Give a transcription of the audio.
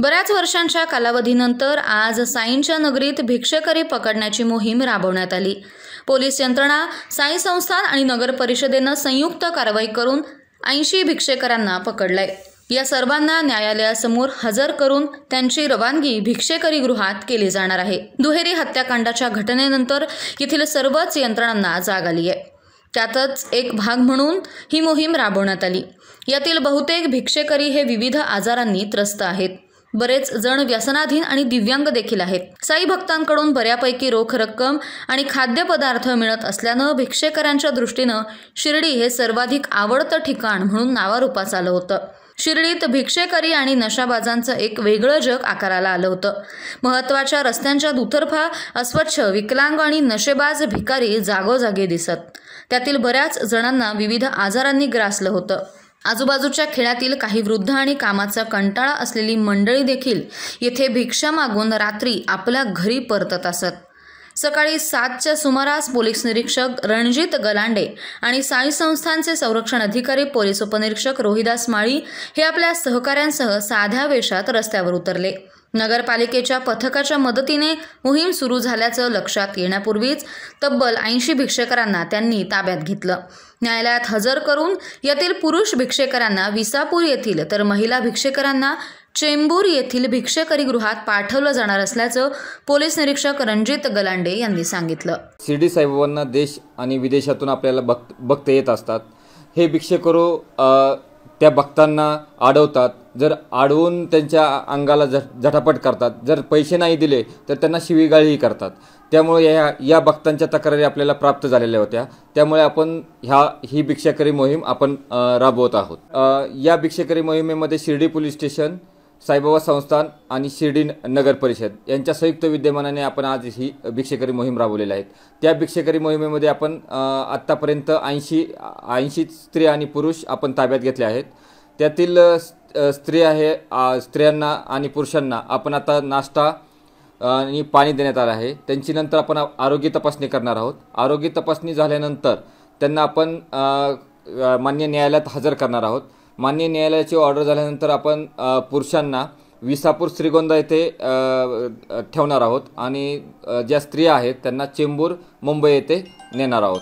बऱ्याच वर्षांच्या कालावधीनंतर आज साईंच्या नगरीत भिक्षेकरी पकडण्याची मोहीम राबवण्यात आली। पोलीस यंत्रणा, साई संस्थान आणि नगर परिषदेनं संयुक्त कारवाई करून 80 भिक्षेकरांना पकडलंय। या सर्वांना न्यायालयासमोर हजर करून त्यांची रवानगी भिक्षेकरी गृहात केली जाणार आहे। दुहेरी हत्याकांडाच्या घटनेनंतर येथील सर्वच यंत्रणांना जाग आली आहे। त्यातच एक भाग म्हणून ही मोहीम राबवण्यात आली। यातील बहुतेक भिक्षेकरी हे विविध आजारांनी त्रस्त आहेत। बरेच जण व्यसनाधीन आणि दिव्यांग देखील आहेत। साई भक्तांकडून बऱ्यापैकी रोख रक्कम आणि खाद्यपदार्थ मिळत असल्यानं भिक्षेकरांच्या दृष्टीनं शिर्डी हे सर्वाधिक आवडतं ठिकाण म्हणून नावारूपास आलं होतं। शिर्डीत भिक्षेकरी आणि नशाबाजांचं एक वेगळं जग आकाराला आलं होतं। महत्त्वाच्या रस्त्यांच्या दुतर्फा अस्वच्छ, विकलांग आणि नशेबाज भिकारी जागोजागी दिसत। त्यातील बऱ्याच जणांना विविध आजारांनी ग्रासलं होतं। आजूबाजूच्या खेड्यातील काही वृद्ध आणि कामाचा कंटाळा असलेली मंडळी देखील येथे भिक्षा मागून रात्री आपल्या घरी परतत असत। सकाळी 7च्या सुमारास पोलीस निरीक्षक रणजित गलांडे आणि साई संस्थानचे संरक्षण अधिकारी पोलीस उपनिरीक्षक रोहिदास माळी हे आपल्या सहकाऱ्यांसह साध्या वेशात रस्त्यावर उतरले। नगरपालिकेच्या पथकाच्या मदतीने मोहीम सुरू झाल्याचं लक्षात येण्यापूर्वीच तब्बल 80 भिक्षेकरांना त्यांनी ताब्यात घेतलं। न्यायालयात हजर करून यातील पुरुष भिक्षेकरांना विसापूर येथील तर महिला भिक्षेकरांना चेंबूर येथील भिक्षेकरी गृहात पाठवलं जाणार असल्याचं पोलीस निरीक्षक रणजित गलांडे यांनी सांगितलं। शिर्डी साईबाबांना देश आणि विदेशातून आपल्याला भक्त येत असतात। हे भिक्षेकरू त्या भक्तांना अडवतात, जर अडवून त्यांच्या अंगाला झटापट करतात, जर पैसे नाही दिले तर त्यांना शिवीगाळीही करतात। त्यामुळे या भक्तांच्या तक्रारी आपल्याला प्राप्त झालेल्या होत्या। त्यामुळे आपण ही भिक्षेकरी मोहीम आपण राबवत आहोत। या भिक्षेकरी मोहिमेमध्ये शिर्डी पोलीस स्टेशन, साईबाबा संस्थान आणि शिर्डी नगर परिषद यांच्या संयुक्त विद्यमानाने आपण आज ही भिक्षेकरी मोहीम राबवलेली आहे। त्या भिक्षेकरी मोहिमेमध्ये आपण आत्तापर्यंत 80 स्त्री आणि पुरुष आपण ताब्यात घेतले आहेत। त्यातील स्त्रियांना आणि पुरुषांना आपण आता नाश्ता आणि पाणी देण्यात आलं आहे। त्यांची नंतर आपण आरोग्य तपासणी करणार आहोत। आरोग्य तपासणी झाल्यानंतर त्यांना आपण मान्य न्यायालयात हजर करणार आहोत। मान्य न्यायालयाची ऑर्डर झाल्यानंतर आपण पुरुषांना विसापूर श्रीगोंदा येथे ठेवणार आहोत आणि ज्या स्त्रिया आहेत त्यांना चेंबूर मुंबई येथे नेणार आहोत।